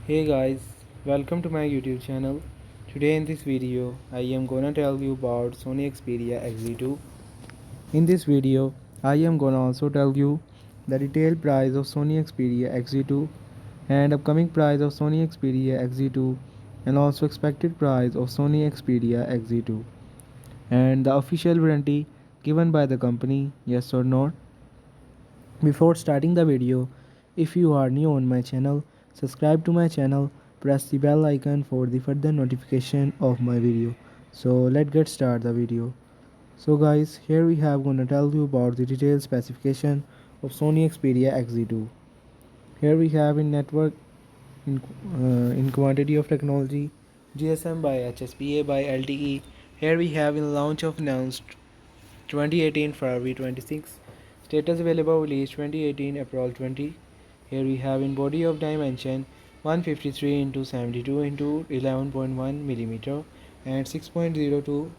Hey guys, welcome to my YouTube channel. Today in this video, I am gonna tell you about Sony Xperia XZ2. In this video, I am gonna also tell you the detailed price of Sony Xperia XZ2 and upcoming price of Sony Xperia XZ2 and also expected price of Sony Xperia XZ2 and the official warranty given by the company, yes or not. Before starting the video, if you are new on my channel, subscribe to my channel, press the bell icon for the further notification of my video. So let's get start the video. So guys, here we have gonna tell you about the detailed specification of Sony Xperia XZ2. Here we have in network in quantity of technology, GSM by HSPA by LTE. Here we have in launch of announced 2018 February 26. Status available release 2018 April 20. Here we have in body of dimension 153 into 72 into 11.1 millimeter and 6.02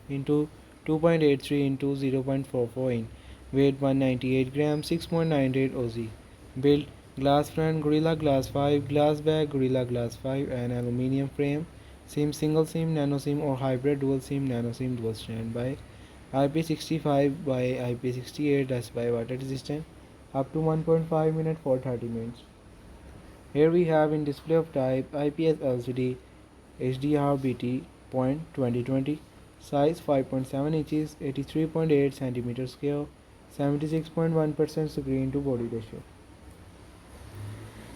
into 2.83 into 0.44 in weight 198 grams 6.98 oz. Build glass front Gorilla Glass 5, glass back Gorilla Glass 5 and aluminium frame. SIM single SIM, nano SIM or hybrid dual SIM, nano SIM dual standby. IP65 by IP68, that's by water resistant, up to 1.5 minutes for 30 minutes. Here we have in display of type IPS LCD HDR-BT point 2020, size 5.7 inches, 83.8 centimeter scale, 76.1% screen to body ratio.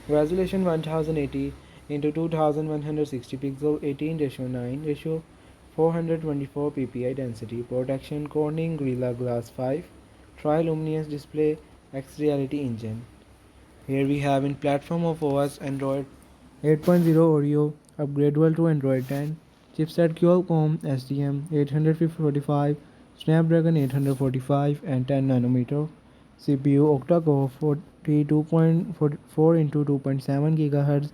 Resolution 1080 into 2160 pixel, 18:9 ratio, 424 ppi density. Protection Corning Gorilla Glass 5, Tri-luminous display, X-Reality engine. Here we have in platform of OS Android 8.0 Oreo, upgradable to Android 10, chipset Qualcomm SDM 845, Snapdragon 845 and 10 nanometer, CPU octa-core 42.4 into 2.7 GHz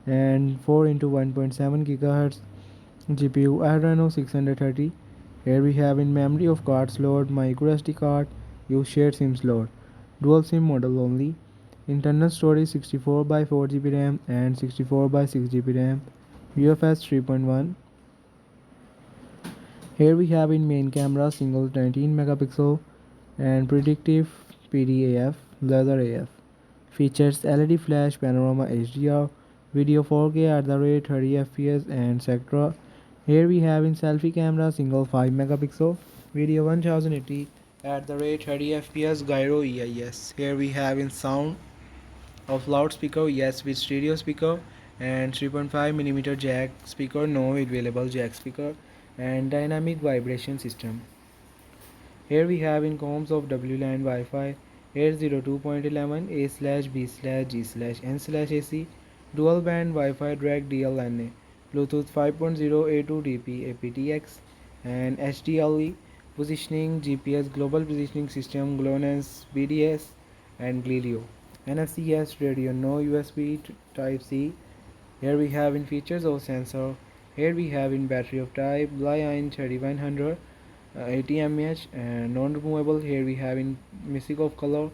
and 4 into 1.7 GHz, GPU Adreno 630. Here we have in memory of card slot, micro SD card, use shared SIM slot, dual SIM model only. Internal storage 64 by 4 GB RAM and 64 by 6 GB RAM. UFS 3.1. Here we have in main camera single 19 megapixel and predictive PDAF, laser AF. Features LED flash, panorama HDR, video 4K at the rate 30 fps and etc. Here we have in selfie camera single 5 megapixel, video 1080 at the rate 30 fps, gyro EIS. Here we have in sound of loudspeaker yes with stereo speaker and 3.5 millimeter jack speaker no available jack speaker and dynamic vibration system. Here we have in comms of WLAN Wi-Fi 802.11 A slash B slash G slash N slash AC, dual band Wi-Fi direct DLNA, Bluetooth 5.0 A2DP aptX and HDLE positioning, GPS global positioning system, GLONASS, BDS and Glilio. NFC radio, no USB type C. Here we have in features of sensor. Here we have in battery of type Li-ion 3100 80 mAh and non-removable. Here we have in mixing of color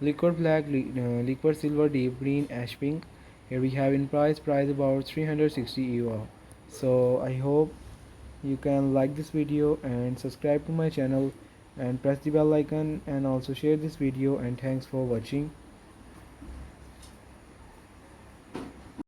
liquid black, liquid silver, deep green, ash pink. Here we have in price about 360 EUR. So I hope you can like this video and subscribe to my channel and press the bell icon and also share this video, and thanks for watching.